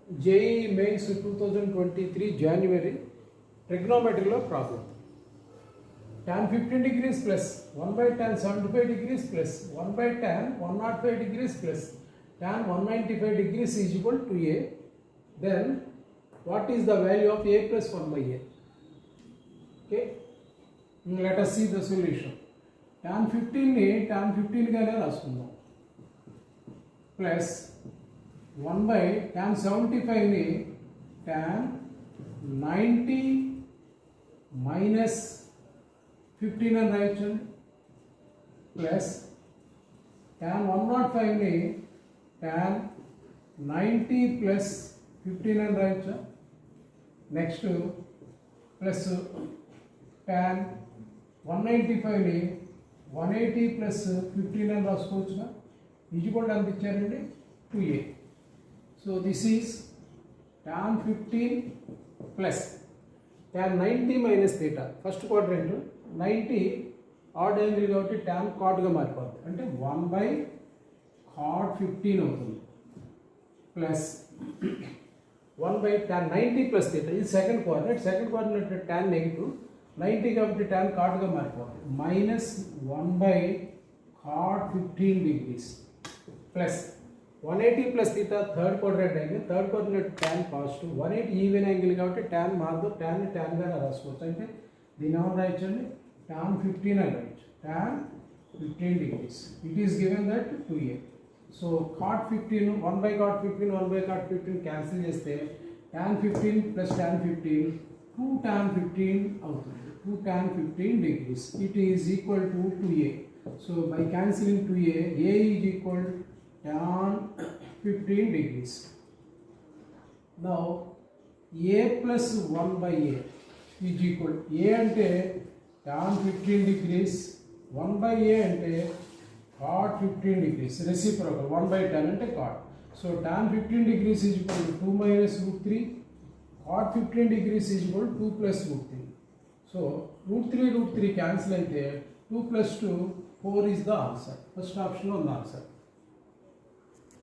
JEE Mains 2023 January trigonometry problem. Tan 15 degrees plus 1 by tan 75 degrees plus 1 by tan 105 degrees plus tan 195 degrees is equal to A. Then what is the value of A plus 1 by A? Okay. Let us see the solution. Tan 15 ni tan 15 గానే రాసుకుందాం plus 1 by tan 75 ni tan 90 minus 15 అని రాయొచ్చండి plus tan 105 ni tan 90 plus 15 అని రాయొచ్చా next plus tan 195 ni 180 plus 15 అని రాసుకోవచ్చుగా equal ఎంత ఇచ్చారండి 2A. So this is tan 15 plus tan 90 minus theta first quadrant 90 odd angle కాబట్టి tan cot గా మారిపోతుంది అంటే 1 by cot 15 అవుతుంది plus 1 by tan 90 plus theta ఇది సెకండ్ కోఆర్డినేట్ tan నెగిటివ్ 90 కాబట్టి tan cot గా మారిపోతుంది minus 1 by cot 15 degrees plus 180 plus theta third coordinate tan positive 180 even angle కాబట్టి tan మారదు tan గా రాసుకోవచ్చు అంటే దీని ఏమని రాయొచ్చండి tan 15 అని రాయొచ్చు tan 15 degrees it is given that 2A. So cot 15 1 by cot 15 cancel చేస్తే tan 15 ప్లస్ tan 15 2 tan 15 అవుతుంది 2 tan 15 degrees. It is equal to 2A. So by cancelling 2A, A is equal to tan 15 degrees. Now A plus 1 by A is equal to A ante tan 15 degrees 1 by A ante cot 15 degrees reciprocal 1 by tan ante cot. So tan 15 degrees is equal to 2 minus root 3 cot 15 degrees is equal to 2 plus root 3. So root 3 cancel అయితే 2 plus 2 4 is the answer. First option on the answer.